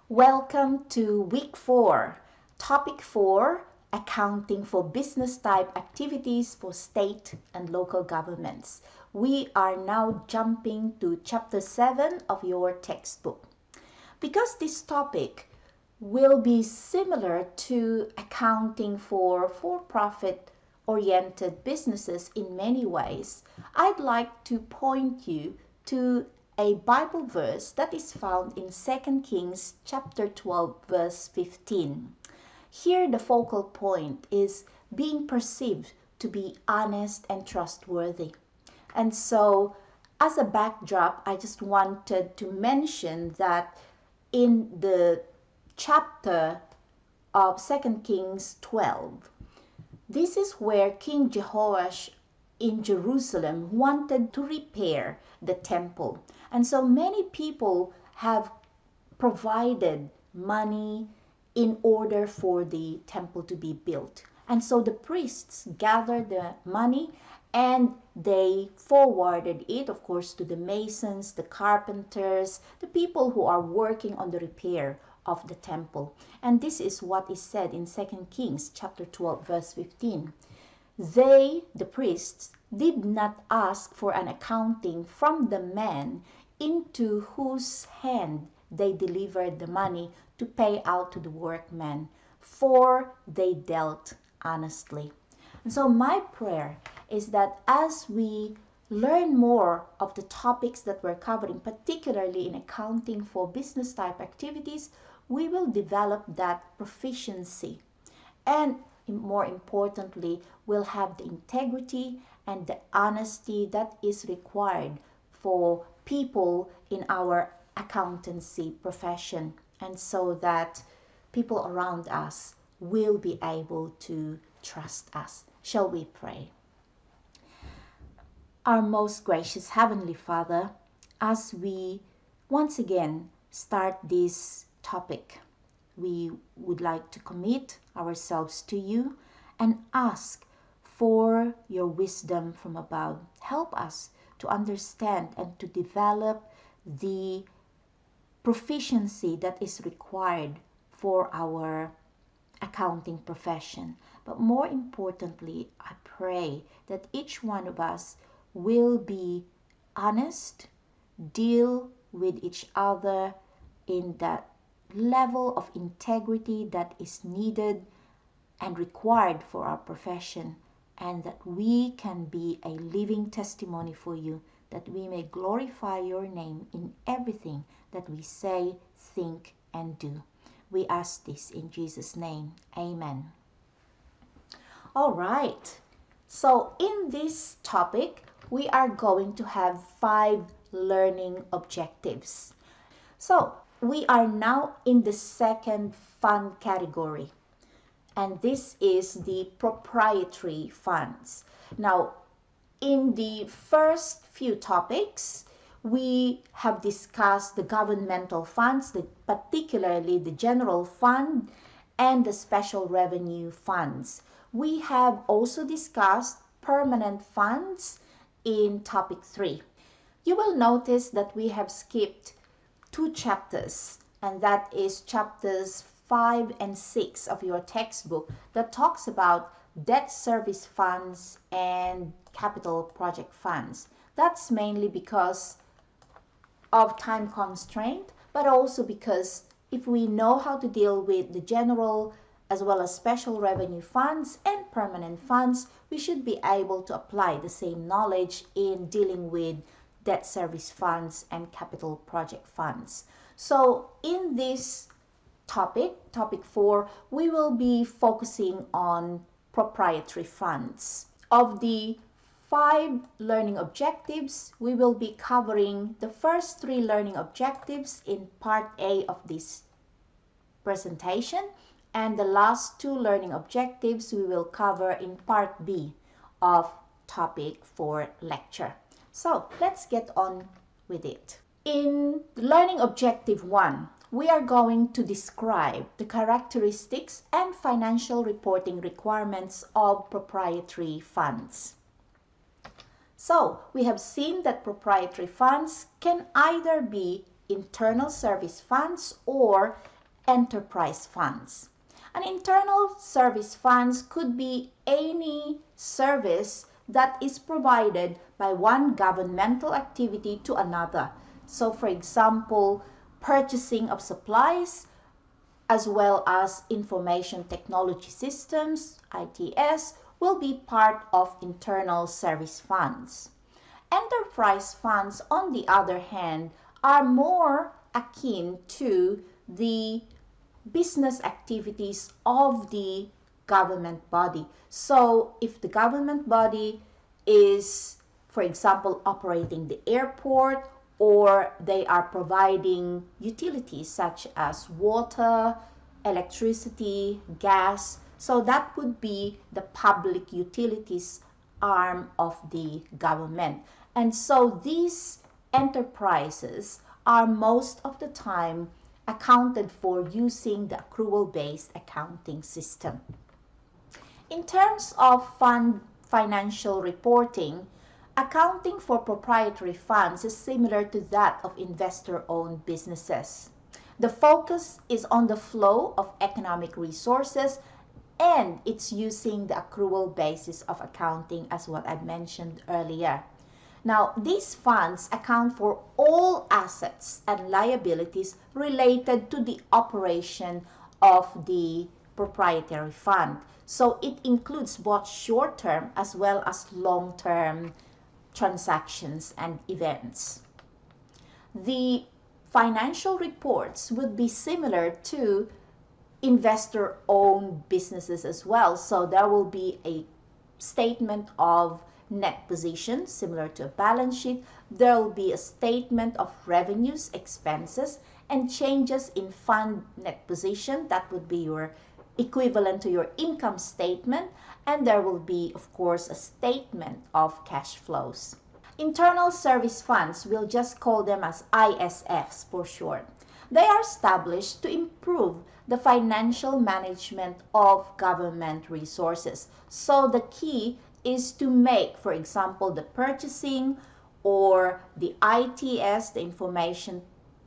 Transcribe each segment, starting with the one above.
Welcome to week 4, topic 4, accounting for business type activities for state and local governments. We are now jumping to chapter 7 of your textbook. Because this topic will be similar to accounting for-profit oriented businesses in many ways, I'd like to point you to a Bible verse that is found in 2 Kings chapter 12 verse 15. Here the focal point is being perceived to be honest and trustworthy. And so as a backdrop, I just wanted to mention that in the chapter of 2 Kings 12, this is where King Jehoash in Jerusalem wanted to repair the temple. And so many people have provided money in order for the temple to be built. And so the priests gathered the money and they forwarded it, of course, to the masons, the carpenters, the people who are working on the repair of the temple. And this is what is said in 2 Kings chapter 12 verse 15. They, the priests, did not ask for an accounting from the man into whose hand they delivered the money to pay out to the workmen, for they dealt honestly. And so my prayer is that as we learn more of the topics that we're covering, particularly in accounting for business type activities, we will develop that proficiency. And more importantly, we'll have the integrity and the honesty that is required for people in our accountancy profession, and so that people around us will be able to trust us. Shall we pray? Our most gracious Heavenly Father, as we once again start this topic, we would like to commit ourselves to you and ask for your wisdom from above. Help us to understand and to develop the proficiency that is required for our accounting profession. But more importantly, I pray that each one of us will be honest, deal with each other in that level of integrity that is needed and required for our profession, and that we can be a living testimony for you, that we may glorify your name in everything that we say, think, and do. We ask this in Jesus' name. Amen. All right. So in this topic, we are going to have 5 learning objectives. So we are now in the second fund category, and this is the proprietary funds. Now, in the first few topics, we have discussed the governmental funds, particularly the general fund and the special revenue funds. We have also discussed permanent funds in topic 3. You will notice that we have skipped 2 chapters, and that is chapters 5 and 6 of your textbook that talks about debt service funds and capital project funds. That's mainly because of time constraint, but also because if we know how to deal with the general as well as special revenue funds and permanent funds, we should be able to apply the same knowledge in dealing with debt service funds and capital project funds. So in this topic 4, we will be focusing on proprietary funds. Of the 5 learning objectives, we will be covering the first 3 learning objectives in part A of this presentation, and the last 2 learning objectives we will cover in part B of topic 4 lecture. So let's get on with it. In learning objective 1, we are going to describe the characteristics and financial reporting requirements of proprietary funds. So we have seen that proprietary funds can either be internal service funds or enterprise funds. An internal service funds could be any service that is provided by one governmental activity to another. So for example, purchasing of supplies as well as information technology systems, ITS, will be part of internal service funds. Enterprise funds, on the other hand, are more akin to the business activities of the government body. So if the government body is, for example, operating the airport, or they are providing utilities such as water, electricity, gas, so that would be the public utilities arm of the government. And so these enterprises are most of the time accounted for using the accrual-based accounting system. In terms of fund financial reporting, accounting for proprietary funds is similar to that of investor-owned businesses. The focus is on the flow of economic resources, and it's using the accrual basis of accounting as what I mentioned earlier. Now, these funds account for all assets and liabilities related to the operation of the proprietary fund. So it includes both short-term as well as long-term transactions and events. The financial reports would be similar to investor-owned businesses as well. So there will be a statement of net position similar to a balance sheet. There will be a statement of revenues, expenses, and changes in fund net position. That would be your equivalent to your income statement. And there will be, of course, a statement of cash flows. Internal service funds, we'll just call them as ISFs for short. They are established to improve the financial management of government resources. So the key is to make, for example, the purchasing or the ITS, the information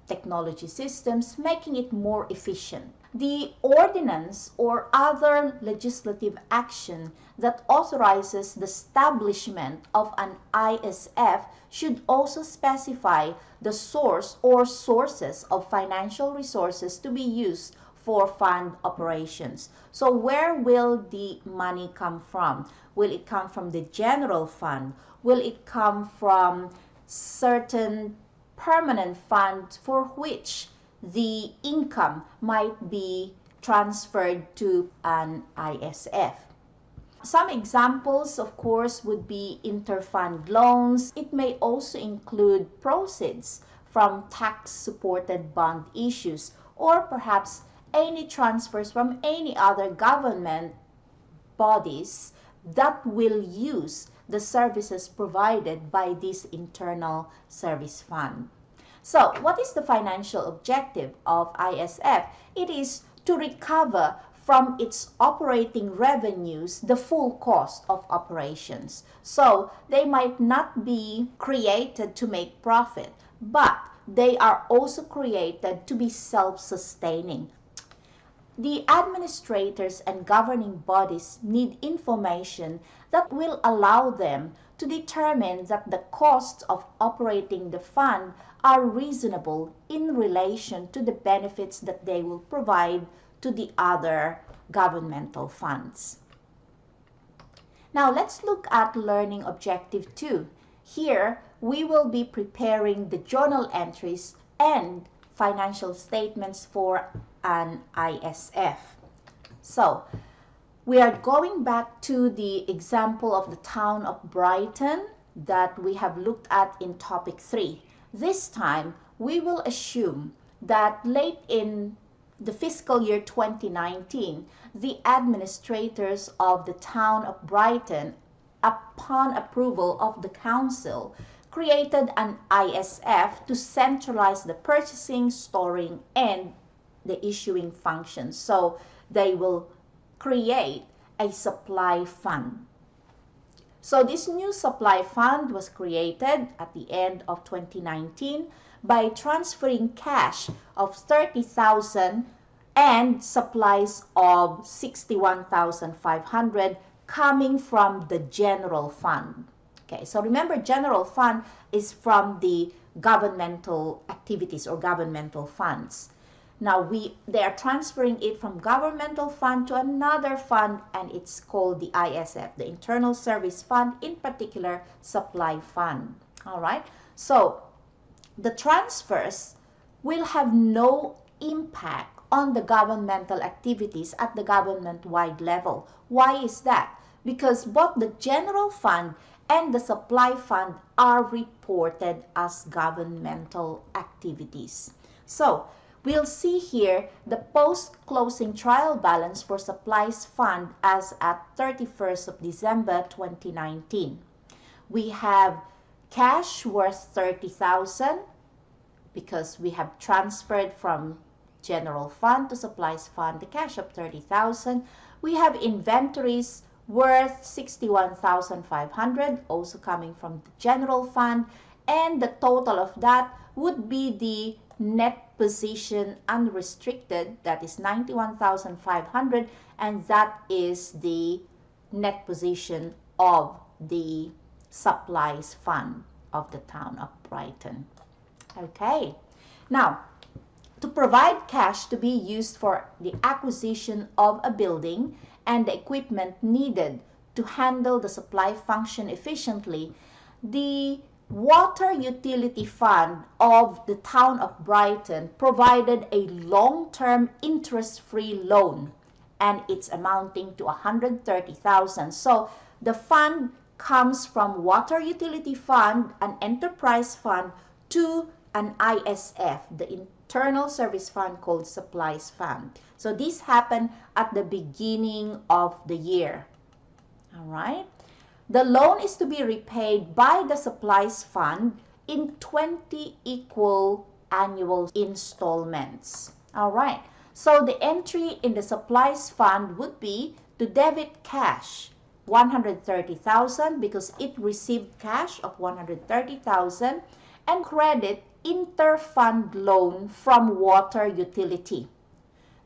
technology systems, making it more efficient. The ordinance or other legislative action that authorizes the establishment of an ISF should also specify the source or sources of financial resources to be used for fund operations. So where will the money come from? Will it come from the general fund? Will it come from certain permanent funds for which the income might be transferred to an ISF? Some examples, of course, would be interfund loans. It may also include proceeds from tax-supported bond issues, or perhaps any transfers from any other government bodies that will use the services provided by this internal service fund. So, what is the financial objective of ISF? It is to recover from its operating revenues the full cost of operations. So, they might not be created to make profit, but they are also created to be self-sustaining. The administrators and governing bodies need information that will allow them to determine that the costs of operating the fund are reasonable in relation to the benefits that they will provide to the other governmental funds. Now let's look at learning objective 2. Here we will be preparing the journal entries and financial statements for an ISF. So we are going back to the example of the town of Brighton that we have looked at in topic 3. This time we will assume that late in the fiscal year 2019, the administrators of the town of Brighton, upon approval of the council, created an ISF to centralize the purchasing, storing, and the issuing functions. So they will create a supply fund. So this new supply fund was created at the end of 2019 by transferring cash of 30,000 and supplies of 61,500 coming from the general fund. Okay, so remember, general fund is from the governmental activities or governmental funds. Now they are transferring it from governmental fund to another fund, and it's called the ISF, the Internal Service Fund, in particular supply fund. All right, so the transfers will have no impact on the governmental activities at the government-wide level. Why is that? Because both the general fund and the supply fund are reported as governmental activities. So we'll see here the post-closing trial balance for supplies fund as at 31st of December 2019. We have cash worth 30,000 because we have transferred from general fund to supplies fund the cash of 30,000. We have inventories worth 61,500, also coming from the general fund, and the total of that would be the net position unrestricted, that is 91,500, and that is the net position of the supplies fund of the town of Brighton. Okay, now to provide cash to be used for the acquisition of a building and the equipment needed to handle the supply function efficiently, the water utility fund of the town of Brighton provided a long-term interest-free loan, and it's amounting to 130,000. So the fund comes from water utility fund, an enterprise fund, to an ISF, the Internal Service Fund, called Supplies Fund. So this happened at the beginning of the year. All right. The loan is to be repaid by the Supplies Fund in 20 equal annual installments. All right. So the entry in the Supplies Fund would be to debit cash 130,000 because it received cash of 130,000, and credit inter-fund loan from water utility.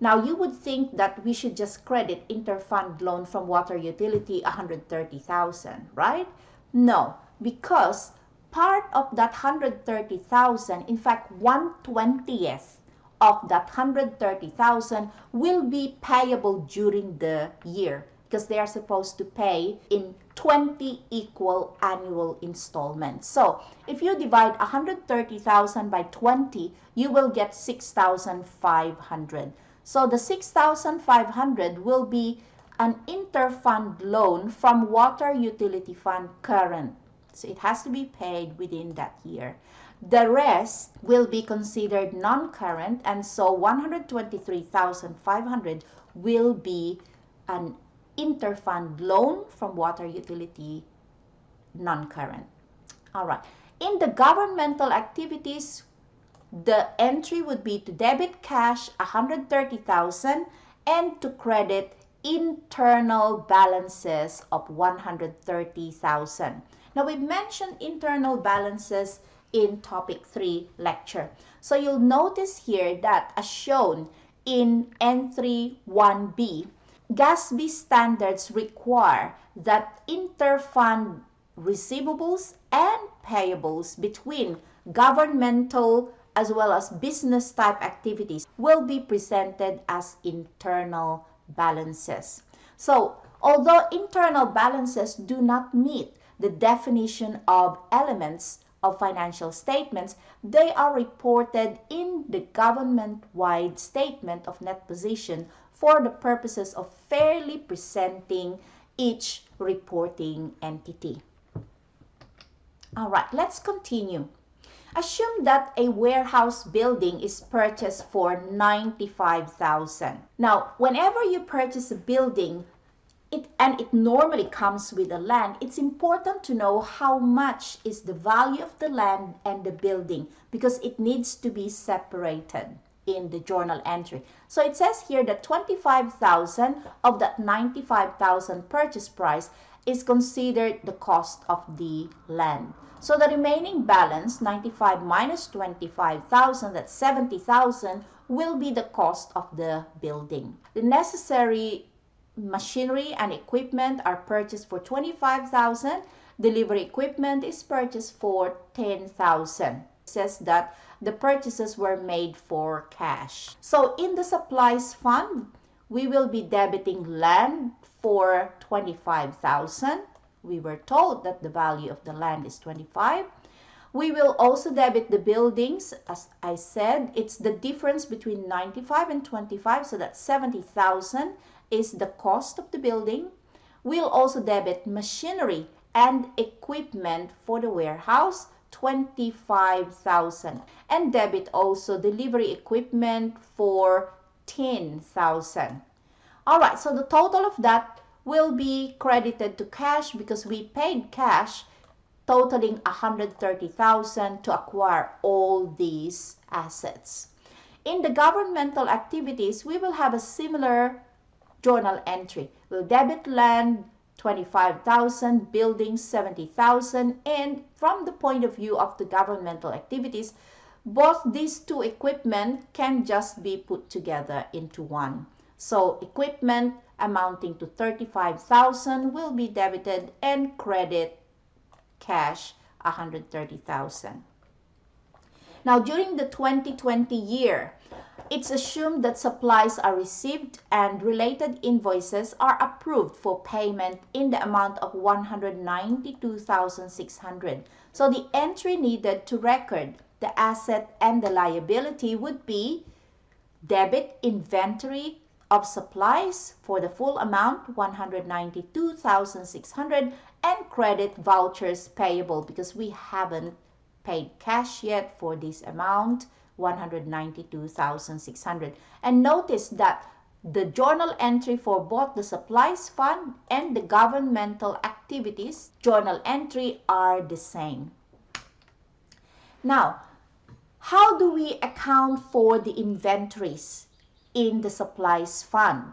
Now you would think that we should just credit inter-fund loan from water utility 130,000, right? No, because part of that 130,000, in fact 1/20th of that 130,000 will be payable during the year, because they are supposed to pay in 20 equal annual installments. So if you divide 130,000 by 20, you will get 6,500. So the 6,500 will be an inter-fund loan from water utility fund current. So it has to be paid within that year. The rest will be considered non-current, and so 123,500 will be an inter-fund loan from water utility non-current. All right. In the governmental activities, the entry would be to debit cash 130,000 and to credit internal balances of 130,000. Now we've mentioned internal balances in topic 3 lecture. So you'll notice here that as shown in N3 1B, GASB standards require that inter-fund receivables and payables between governmental as well as business type activities will be presented as internal balances. So, although internal balances do not meet the definition of elements of financial statements, they are reported in the government-wide statement of net position for the purposes of fairly presenting each reporting entity. All right, let's continue. Assume that a warehouse building is purchased for 95,000. Now, whenever you purchase a building, it normally comes with the land, it's important to know how much is the value of the land and the building, because it needs to be separated in the journal entry. So it says here that 25,000 of that 95,000 purchase price is considered the cost of the land. So the remaining balance, 95 minus 25,000, that's 70,000, will be the cost of the building. The necessary machinery and equipment are purchased for $25,000. Delivery equipment is purchased for $10,000. It says that the purchases were made for cash. So in the supplies fund, we will be debiting land for $25,000. We were told that the value of the land is $25,000. We will also debit the buildings. As I said, it's the difference between 95 and 25, so that's $70,000 is the cost of the building. We'll also debit machinery and equipment for the warehouse, $25,000, and debit also delivery equipment for $10,000. All right, so the total of that will be credited to cash because we paid cash totaling $130,000 to acquire all these assets. In the governmental activities, we will have a similar journal entry. We'll debit land $25,000, buildings $70,000, and from the point of view of the governmental activities, both these two equipment can just be put together into one. So equipment amounting to $35,000 will be debited and credit cash $130,000. Now during the 2020 year, it's assumed that supplies are received and related invoices are approved for payment in the amount of $192,600. So the entry needed to record the asset and the liability would be debit inventory of supplies for the full amount, $192,600, and credit vouchers payable because we haven't paid cash yet for this amount, $192,600. And notice that the journal entry for both the supplies fund and the governmental activities journal entry are the same. Now, how do we account for the inventories in the supplies fund?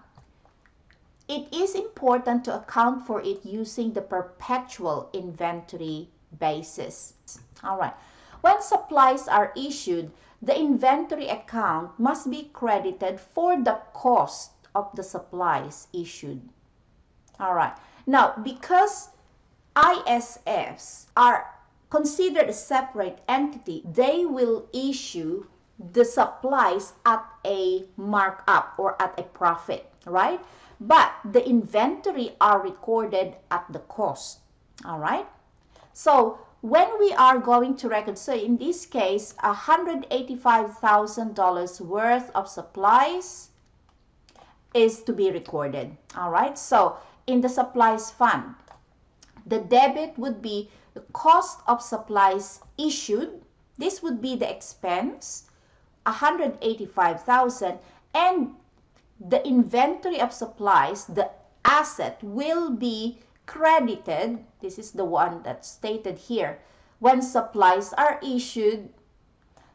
It is important to account for it using the perpetual inventory basis. All right. When supplies are issued, the inventory account must be credited for the cost of the supplies issued. All right. Now, because ISFs are considered a separate entity, they will issue the supplies at a markup or at a profit, right? But the inventory are recorded at the cost. All right. So when we are going to record, so in this case, $185,000 worth of supplies is to be recorded. All right. So in the supplies fund, the debit would be the cost of supplies issued. This would be the expense, $185,000, and the inventory of supplies, the asset, will be credited. This is the one that's stated here. When supplies are issued,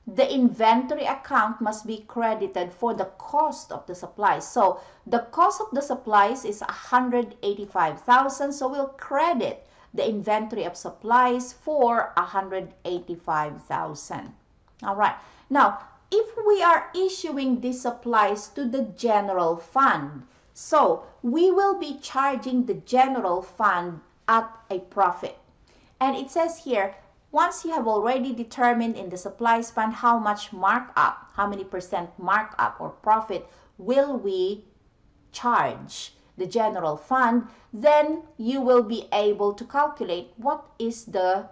the inventory account must be credited for the cost of the supplies. So the cost of the supplies is $185,000, so we'll credit the inventory of supplies for $185,000. All right. Now, if we are issuing these supplies to the general fund, so we will be charging the general fund at a profit. And it says here, once you have already determined in the supplies fund how much markup, how many percent markup or profit will we charge the general fund, then you will be able to calculate what is the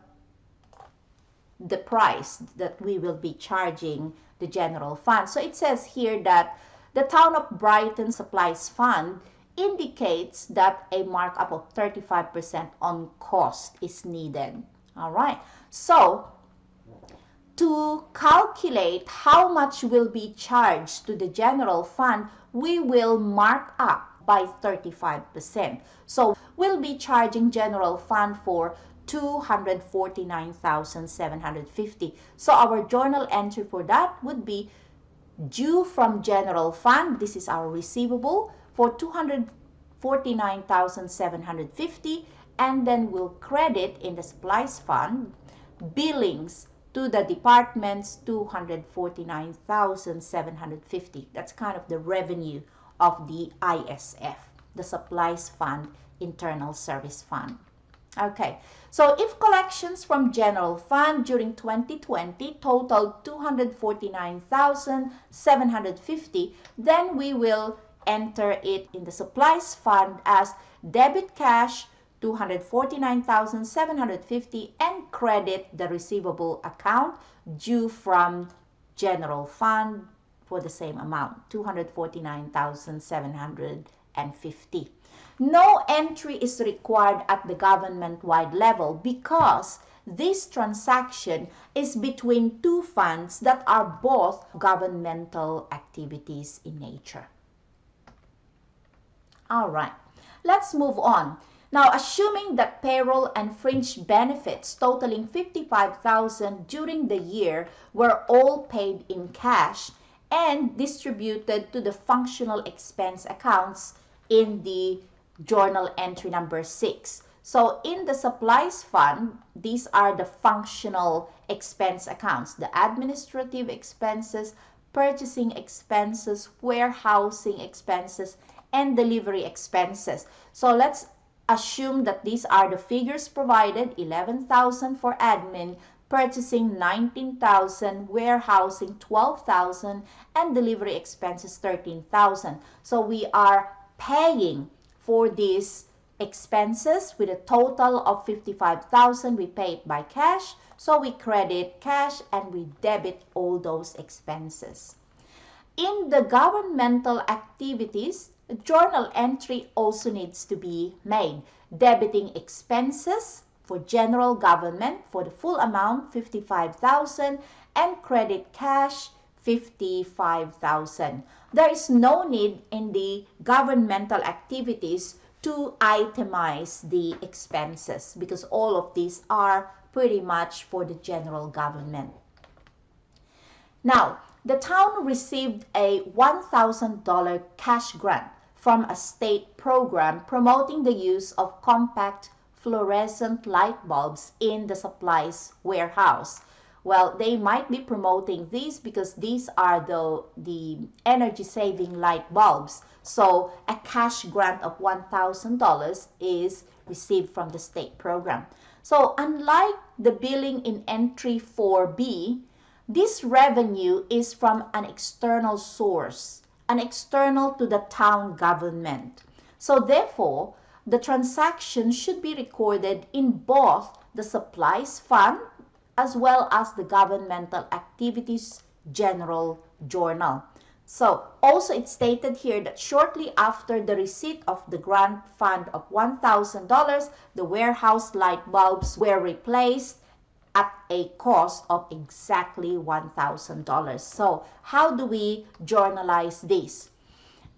price that we will be charging the general fund. So it says here that the Town of Brighton Supplies Fund indicates that a markup of 35% on cost is needed. All right. So to calculate how much will be charged to the general fund, we will mark up by 35%. So we'll be charging general fund for $249,750. So our journal entry for that would be due from general fund. This is our receivable for $249,750, and then we'll credit in the supplies fund billings to the department's 249,750. That's kind of the revenue of the ISF, the Supplies Fund, Internal Service Fund. Okay, so if collections from general fund during 2020 totaled 249,750, then we will enter it in the supplies fund as debit cash 249,750 and credit the receivable account due from general fund for the same amount, 249,750. No entry is required at the government-wide level because this transaction is between two funds that are both governmental activities in nature. All right, let's move on. Now, assuming that payroll and fringe benefits totaling 55,000 during the year were all paid in cash and distributed to the functional expense accounts in the journal entry number 6. So in the supplies fund, these are the functional expense accounts, the administrative expenses, purchasing expenses, warehousing expenses, and delivery expenses. So let's assume that these are the figures provided: 11,000 for admin, purchasing 19,000, warehousing 12,000, and delivery expenses 13,000. So we are paying for these expenses with a total of 55,000. We pay it by cash, so we credit cash and we debit all those expenses. In the governmental activities, a journal entry also needs to be made, debiting expenses for general government for the full amount 55,000 and credit cash 55,000. There is no need in the governmental activities to itemize the expenses because all of these are pretty much for the general government. Now, the town received a $1,000 cash grant from a state program promoting the use of compact fluorescent light bulbs in the supplies warehouse. Well, they might be promoting these because these are the energy-saving light bulbs. So a cash grant of $1,000 is received from the state program. So unlike the billing in entry 4B, this revenue is from an external source, an external to the town government. So therefore, the transaction should be recorded in both the supplies fund as well as the governmental activities general journal. So also it's stated here that shortly after the receipt of the grant fund of $1,000, the warehouse light bulbs were replaced at a cost of exactly $1,000. So how do we journalize this?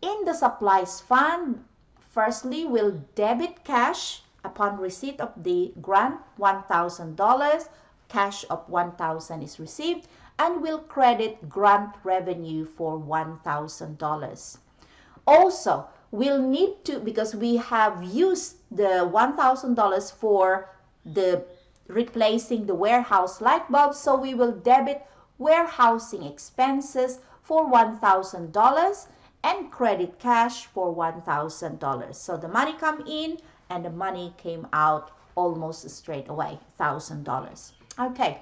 In the supplies fund, firstly, we'll debit cash upon receipt of the grant, $1,000. Cash of $1,000 is received, and we'll credit grant revenue for $1,000. Also, we'll need to, because we have used the $1,000 for the replacing the warehouse light bulbs, so we will debit warehousing expenses for $1,000 and credit cash for $1,000. So the money come in and the money came out almost straight away, $1,000. Okay,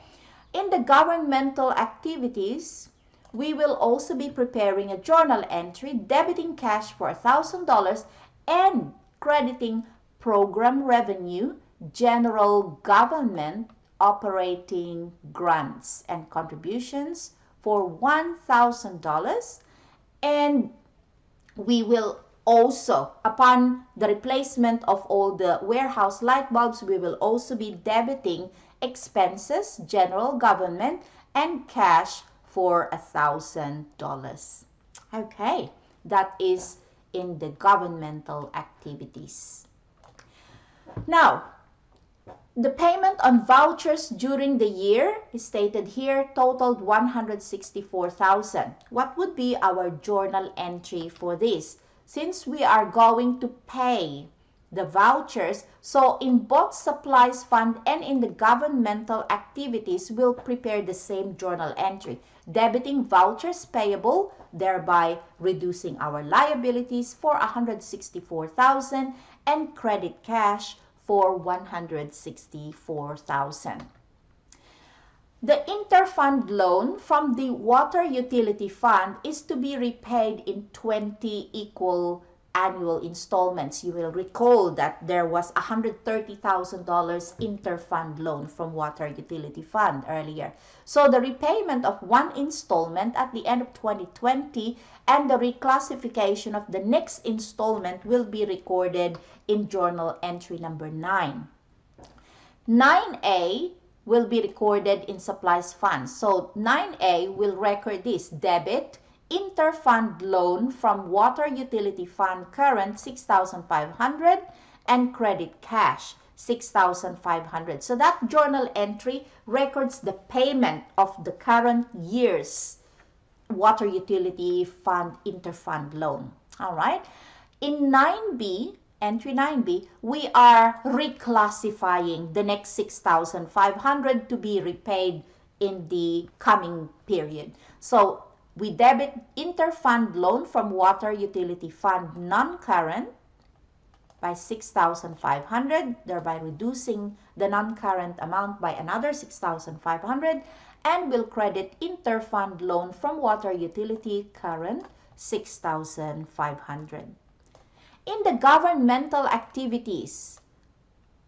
in the governmental activities, we will also be preparing a journal entry debiting cash for $1,000 and crediting program revenue, general government operating grants and contributions for $1,000, and we will also, upon the replacement of all the warehouse light bulbs, we will also be debiting expenses, general government, and cash for $1,000. Okay, that is in the governmental activities. Now, the payment on vouchers during the year is stated here totaled $164,000. What would be our journal entry for this? Since we are going to pay the vouchers. So in both supplies fund and in the governmental activities, we'll prepare the same journal entry, debiting vouchers payable, thereby reducing our liabilities for 164,000 and credit cash for 164,000. The interfund loan from the water utility fund is to be repaid in 20 equal annual installments. You will recall that there was $130,000 interfund loan from water utility fund earlier. So the repayment of one installment at the end of 2020 and the reclassification of the next installment will be recorded in journal entry number 9. 9A will be recorded in supplies funds. So 9A will record this: debit interfund loan from water utility fund current 6,500 and credit cash 6,500. So that journal entry records the payment of the current year's water utility fund interfund loan. All right. In 9B, entry 9B, we are reclassifying the next 6,500 to be repaid in the coming period. So we debit interfund loan from water utility fund non-current by 6,500, thereby reducing the non-current amount by another 6,500, and will credit interfund loan from water utility current 6,500. In the governmental activities,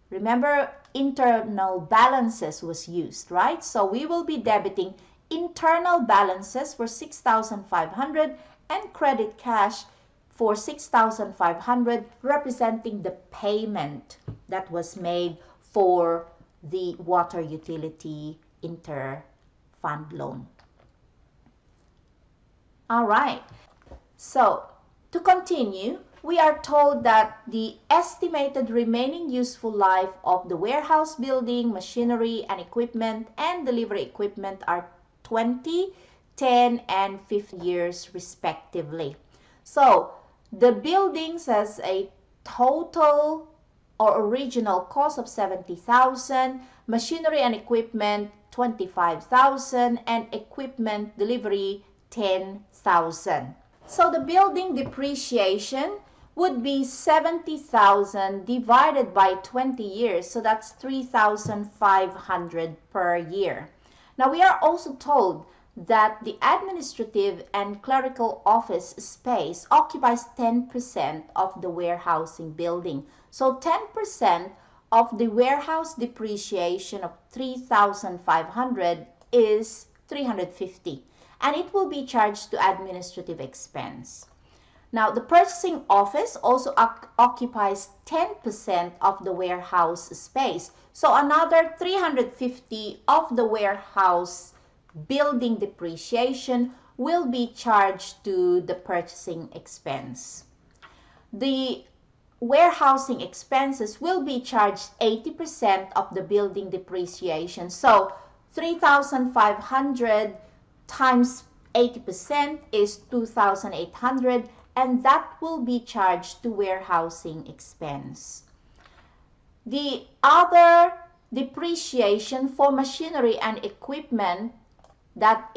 remember internal balances was used, right? So we will be debiting internal balances for 6,500 and credit cash for 6,500, representing the payment that was made for the water utility interfund loan. All right. So to continue, we are told that the estimated remaining useful life of the warehouse building, machinery and equipment, and delivery equipment are 20, 10, and 50 years respectively. So the buildings has a total or original cost of 70,000, machinery and equipment 25,000, and equipment delivery 10,000. So the building depreciation would be 70,000 divided by 20 years. So that's 3,500 per year. Now we are also told that the administrative and clerical office space occupies 10% of the warehousing building. So 10% of the warehouse depreciation of 3,500 is 350, and it will be charged to administrative expense. Now, the purchasing office also occupies 10% of the warehouse space. So another 350 of the warehouse building depreciation will be charged to the purchasing expense. The warehousing expenses will be charged 80% of the building depreciation. So 3,500 times 80% is 2,800, and that will be charged to warehousing expense. The other depreciation for machinery and equipment that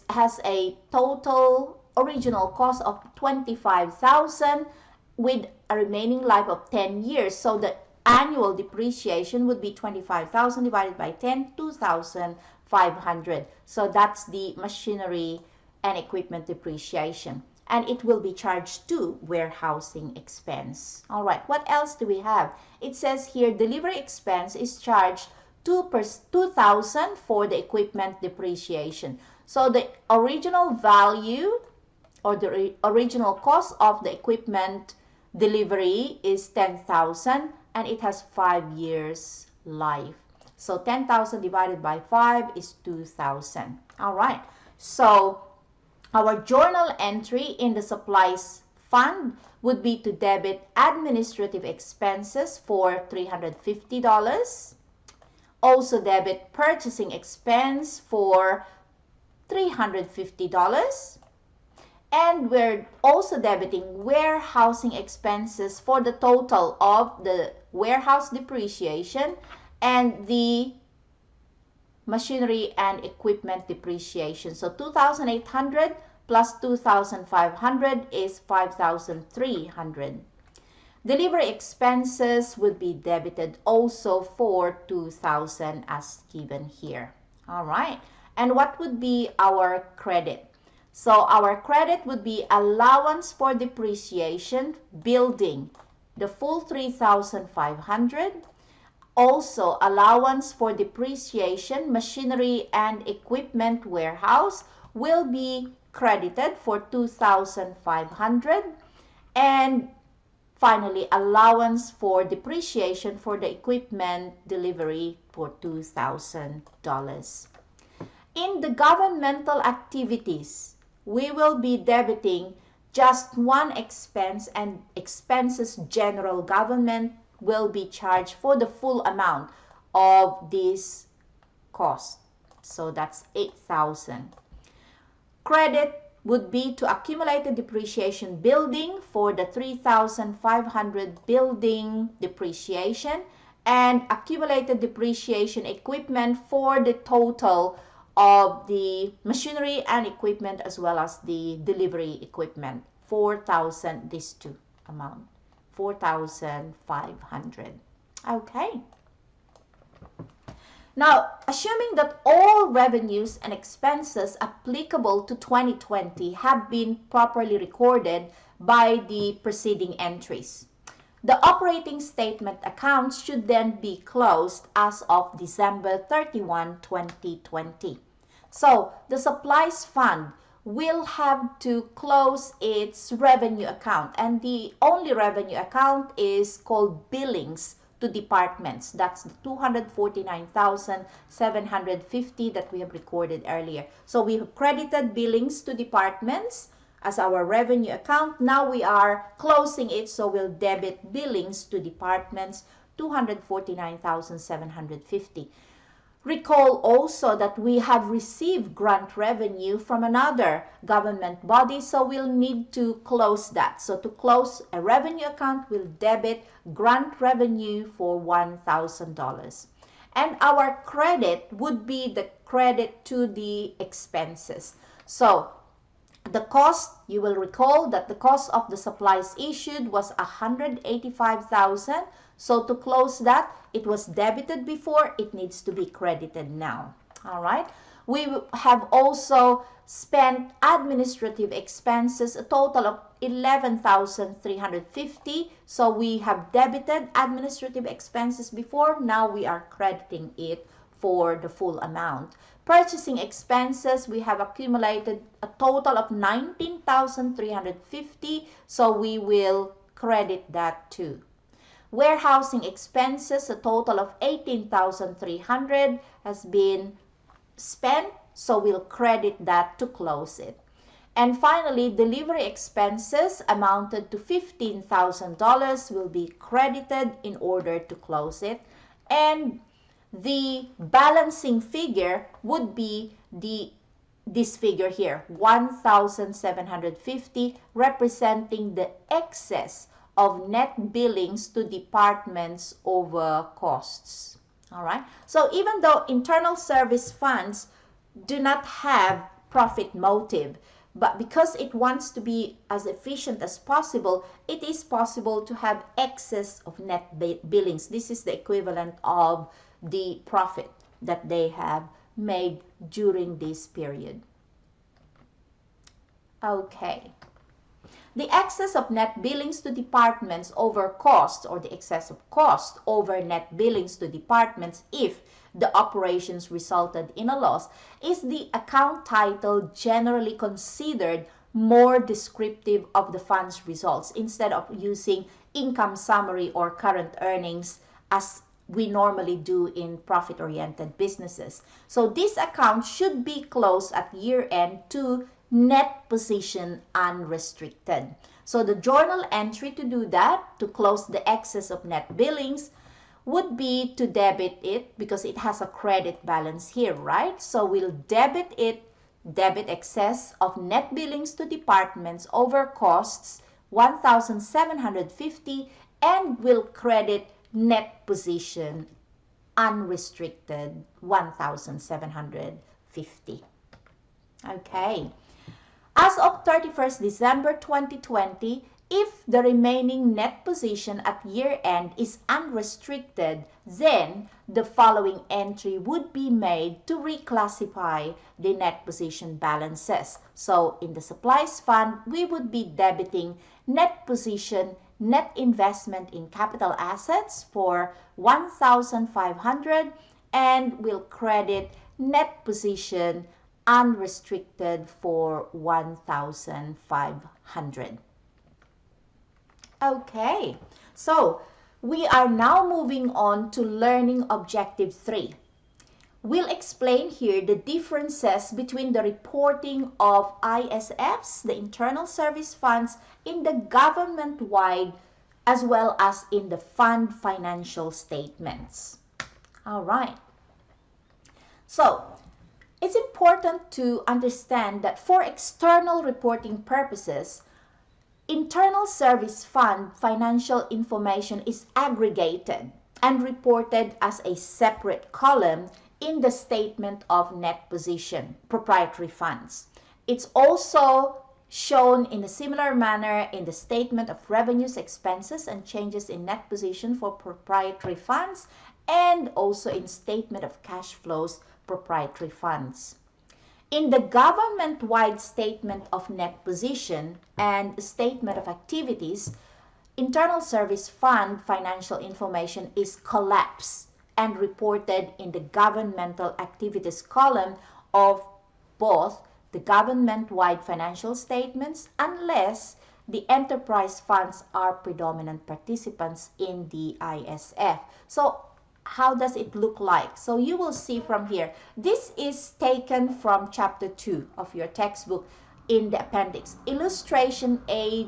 has a total original cost of 25,000 with a remaining life of 10 years. So the annual depreciation would be 25,000 divided by 10, 2,500. So that's the machinery and equipment depreciation. And it will be charged to warehousing expense. All right, what else do we have? It says here delivery expense is charged 2,000 for the equipment depreciation. So the original value or the original cost of the equipment delivery is 10,000 and it has 5 years life. So 10,000 divided by 5 is 2,000. All right, so our journal entry in the supplies fund would be to debit administrative expenses for $350. Also debit purchasing expense for $350. And we're also debiting warehousing expenses for the total of the warehouse depreciation and the machinery and equipment depreciation. So 2,800 plus 2,500 is 5,300. Delivery expenses would be debited also for 2,000 as given here. All right. And what would be our credit? So our credit would be allowance for depreciation, building, the full 3,500. Also, allowance for depreciation, machinery and equipment warehouse will be credited for 2,500. And finally, allowance for depreciation for the equipment delivery for $2,000. In the governmental activities, we will be debiting just one expense, and expenses general government will be charged for the full amount of this cost. So that's 8,000. Credit would be to accumulated depreciation building for the 3,500 building depreciation and accumulated depreciation equipment for the total of the machinery and equipment as well as the delivery equipment. 4,000, these two amount, 4,500. Okay. Now, assuming that all revenues and expenses applicable to 2020 have been properly recorded by the preceding entries, the operating statement accounts should then be closed as of December 31, 2020. So, the supplies fund will have to close its revenue account, and the only revenue account is called billings to departments. That's the 249,750 that we have recorded earlier. So we have credited billings to departments as our revenue account. Now we are closing it, so we'll debit billings to departments, 249,750. Recall also that we have received grant revenue from another government body, so we'll need to close that. So to close a revenue account, we'll debit grant revenue for $1,000. And our credit would be the credit to the expenses. So the cost, you will recall that the cost of the supplies issued was 185,000. So to close that, it was debited before, it needs to be credited now. All right. We have also spent administrative expenses, a total of 11,350. So we have debited administrative expenses before, now we are crediting it for the full amount. Purchasing expenses, we have accumulated a total of 19,350, so we will credit that too. Warehousing expenses, a total of 18,300 has been spent, so we'll credit that to close it. And finally, delivery expenses amounted to $15,000 will be credited in order to close it. And the balancing figure would be this figure here, 1,750, representing the excess of net billings to departments over costs. All right. So even though internal service funds do not have profit motive, but because it wants to be as efficient as possible, it is possible to have excess of net billings. This is the equivalent of the profit that they have made during this period. Okay. The excess of net billings to departments over costs, or the excess of cost over net billings to departments if the operations resulted in a loss, is the account title generally considered more descriptive of the fund's results instead of using income summary or current earnings as we normally do in profit-oriented businesses. So this account should be closed at year-end to net position unrestricted. So the journal entry to do that, to close the excess of net billings, would be to debit it because it has a credit balance here, right? So we'll debit it debit excess of net billings to departments over costs 1,750 and will credit net position unrestricted 1,750. Okay. As of 31st December 2020, if the remaining net position at year-end is unrestricted, then the following entry would be made to reclassify the net position balances. So in the supplies fund, we would be debiting net position, net investment in capital assets for 1,500 and will credit net position unrestricted for 1,500. Okay, so we are now moving on to learning objective 3. We'll explain here the differences between the reporting of ISFs, the internal service funds, in the government-wide as well as in the fund financial statements. All right. So, it's important to understand that for external reporting purposes, internal service fund financial information is aggregated and reported as a separate column in the statement of net position, proprietary funds. It's also shown in a similar manner in the statement of revenues, expenses, and changes in net position for proprietary funds, and also in statement of cash flows, proprietary funds. In the government-wide statement of net position and statement of activities, internal service fund financial information is collapsed and reported in the governmental activities column of both the government-wide financial statements unless the enterprise funds are predominant participants in the ISF. So how does it look like? So you will see from here, this is taken from chapter 2 of your textbook in the appendix, illustration A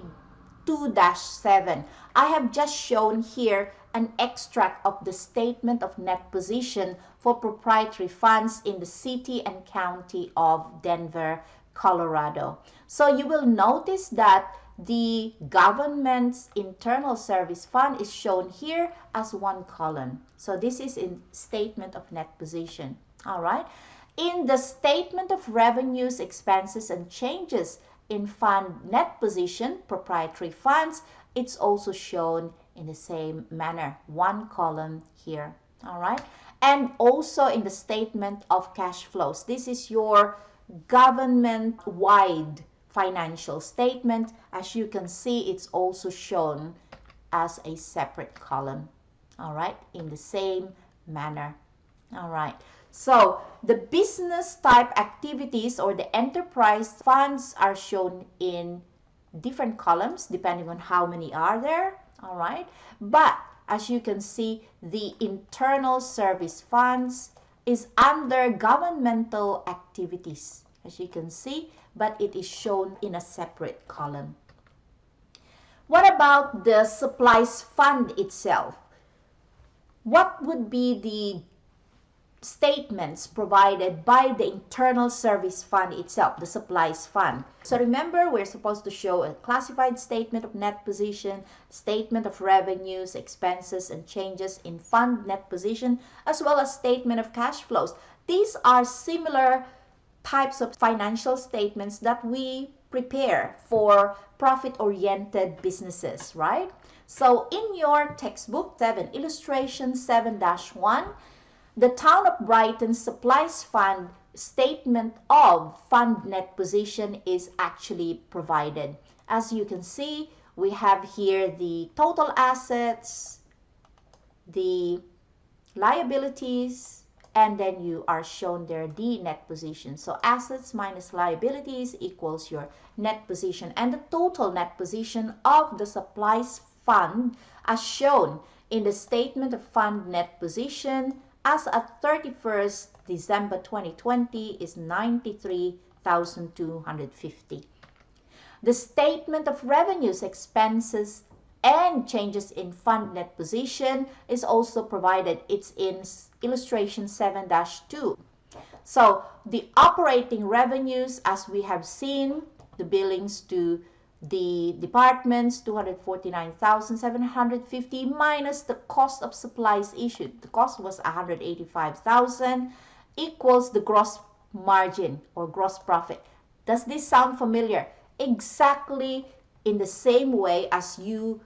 2-7. I have just shown here an extract of the statement of net position for proprietary funds in the city and county of Denver, Colorado. So you will notice that the government's internal service fund is shown here as one column. So this is in statement of net position. All right. In the statement of revenues, expenses, and changes in fund net position, proprietary funds, it's also shown in the same manner, one column here. All right. And also in the statement of cash flows. This is your government-wide financial statement. As you can see, it's also shown as a separate column. All right, in the same manner. All right, so the business type activities or the enterprise funds are shown in different columns depending on how many are there. All right, but as you can see, the internal service funds is under governmental activities, as you can see, but it is shown in a separate column. What about the supplies fund itself? What would be the statements provided by the internal service fund itself, the supplies fund? So remember, we're supposed to show a classified statement of net position, statement of revenues, expenses, and changes in fund net position, as well as statement of cash flows. These are similar types of financial statements that we prepare for profit-oriented businesses, right? So in your textbook 7, illustration 7-1, the Town of Brighton Supplies Fund statement of fund net position is actually provided. As you can see, we have here the total assets, the liabilities, and then you are shown there the net position. So assets minus liabilities equals your net position, and the total net position of the supplies fund as shown in the statement of fund net position as at 31st December 2020 is 93,250. The statement of revenues, expenses, and changes in fund net position is also provided. It's in illustration 7-2. So the operating revenues, as we have seen, the billings to the departments, 249,750 minus the cost of supplies issued. The cost was 185,000 equals the gross margin or gross profit. Does this sound familiar? Exactly in the same way as you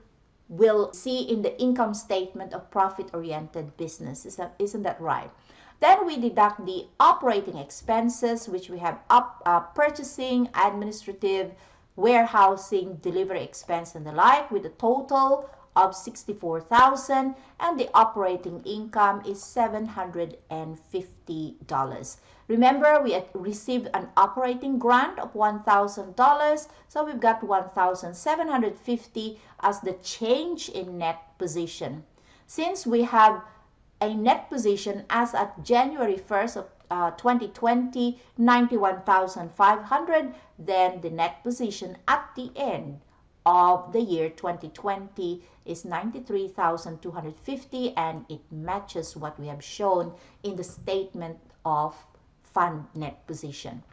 will see in the income statement of profit-oriented business. Isn't that right? Then we deduct the operating expenses, which we have purchasing, administrative, warehousing, delivery expense, and the like, with a total of 64,000, and the operating income is $750. Remember, we had received an operating grant of $1,000, so we've got 1,750 as the change in net position. Since we have a net position as at January 1st of 2020, 91,500, then the net position at the end of the year 2020 is 93,250, and it matches what we have shown in the statement of fund net position.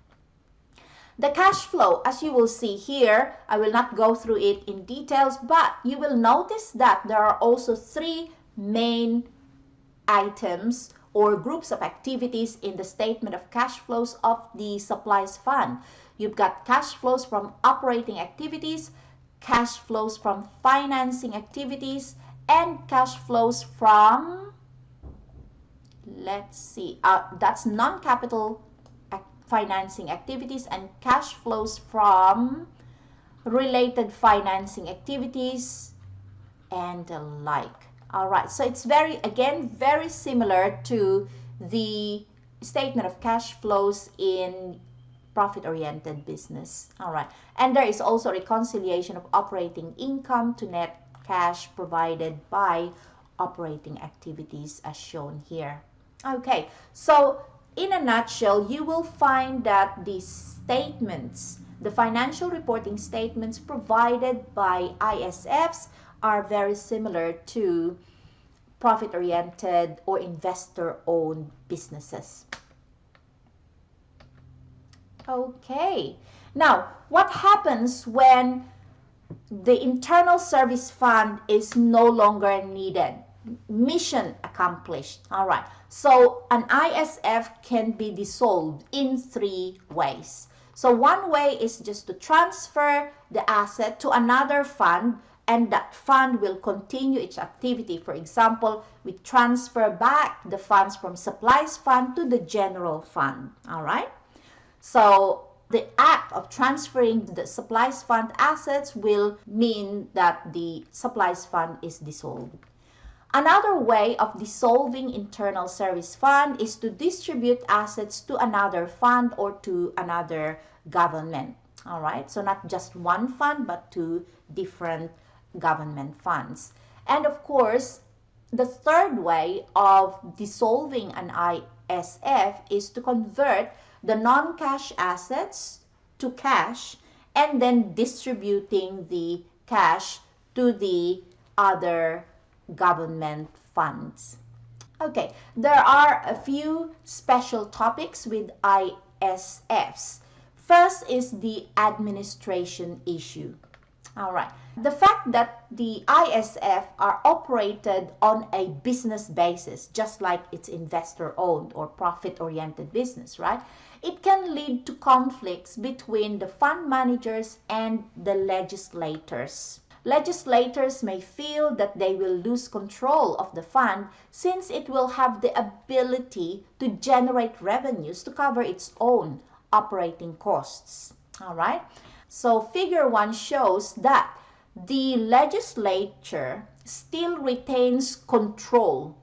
The cash flow, as you will see here, I will not go through it in details, but you will notice that there are also three main items or groups of activities in the statement of cash flows of the supplies fund. You've got cash flows from operating activities, cash flows from financing activities, and cash flows from, let's see, that's non-capital financing activities, and cash flows from related financing activities and the like. All right, so it's very similar to the statement of cash flows in profit-oriented business. All right, and there is also reconciliation of operating income to net cash provided by operating activities as shown here. Okay, so in a nutshell, you will find that the statements, the financial reporting statements provided by ISFs are very similar to profit-oriented or investor-owned businesses. Okay, now what happens when the internal service fund is no longer needed? Mission accomplished. All right, so an ISF can be dissolved in three ways. So one way is just to transfer the asset to another fund, and that fund will continue its activity. For example, we transfer back the funds from supplies fund to the general fund. All right, so the act of transferring the supplies fund assets will mean that the supplies fund is dissolved. Another way of dissolving internal service fund is to distribute assets to another fund or to another government. All right, so not just one fund, but two different government funds. And of course, the third way of dissolving an ISF is to convert the non-cash assets to cash and then distributing the cash to the other government funds. Okay, there are a few special topics with ISFs. First is the administration issue. All right, the fact that the ISF are operated on a business basis, just like it's investor-owned or profit-oriented business, right? It can lead to conflicts between the fund managers and the legislators. Legislators may feel that they will lose control of the fund since it will have the ability to generate revenues to cover its own operating costs. All right, so figure 1 shows that the legislature still retains control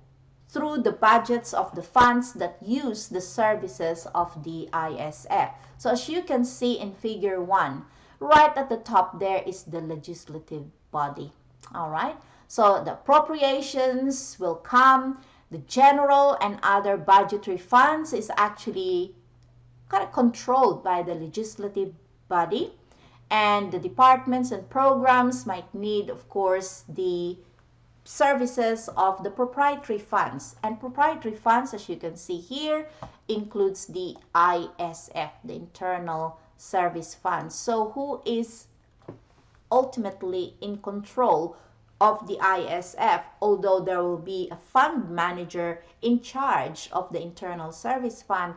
through the budgets of the funds that use the services of the ISF. So as you can see in figure 1, right at the top there is the legislative body. All right, so the appropriations will come, the general and other budgetary funds is actually kind of controlled by the legislative body, and the departments and programs might need, of course, the services of the proprietary funds. And proprietary funds, as you can see here, includes the ISF, the Internal Service Fund. So who is ultimately in control of the ISF? Although there will be a fund manager in charge of the Internal Service Fund,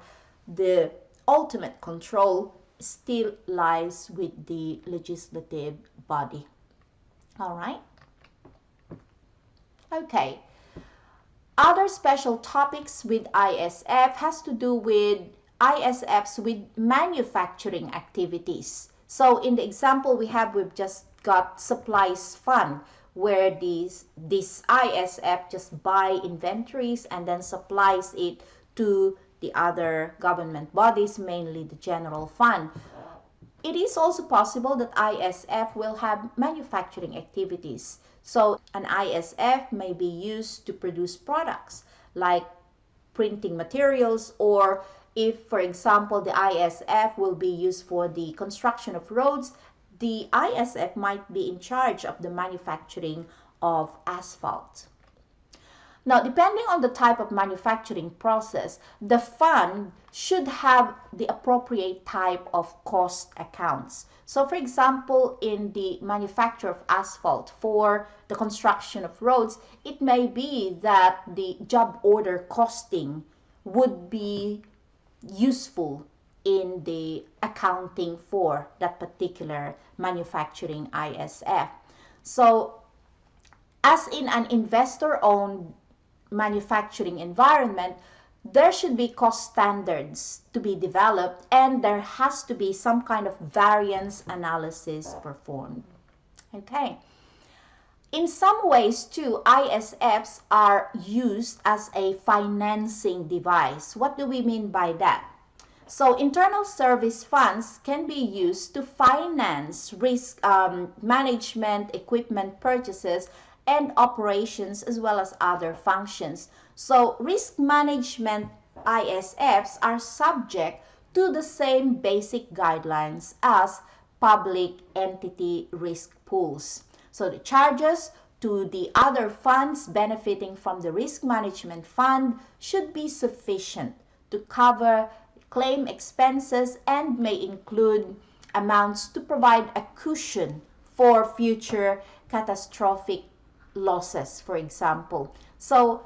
the ultimate control still lies with the legislative body. All right. Okay. Other special topics with ISF has to do with ISFs with manufacturing activities. So in the example we've just got supplies fund, where this ISF just buy inventories and then supplies it to the other government bodies, mainly the general fund. It is also possible that ISF will have manufacturing activities. So an ISF may be used to produce products like printing materials, or if, for example, the ISF will be used for the construction of roads, the ISF might be in charge of the manufacturing of asphalt. Now, depending on the type of manufacturing process, the fund should have the appropriate type of cost accounts. So, for example, in the manufacture of asphalt for the construction of roads, it may be that the job order costing would be useful in the accounting for that particular manufacturing ISF. So, as in an investor-owned manufacturing environment, there should be cost standards to be developed, and there has to be some kind of variance analysis performed. Okay. In some ways too, ISFs are used as a financing device. What do we mean by that? So internal service funds can be used to finance risk management, equipment purchases, and operations, as well as other functions. So risk management ISFs are subject to the same basic guidelines as public entity risk pools. So the charges to the other funds benefiting from the risk management fund should be sufficient to cover claim expenses and may include amounts to provide a cushion for future catastrophic losses, for example. So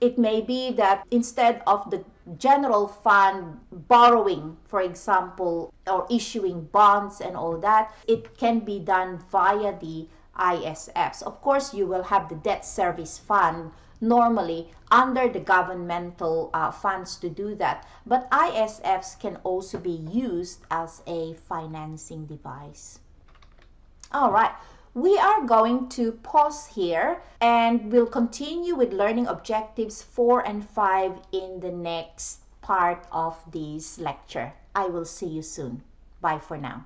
it may be that instead of the general fund borrowing, for example, or issuing bonds and all that, it can be done via the ISFs. Of course, you will have the debt service fund normally under the governmental funds to do that. But ISFs can also be used as a financing device. All right. We are going to pause here, and we'll continue with learning objectives 4 and 5 in the next part of this lecture. I will see you soon. Bye for now.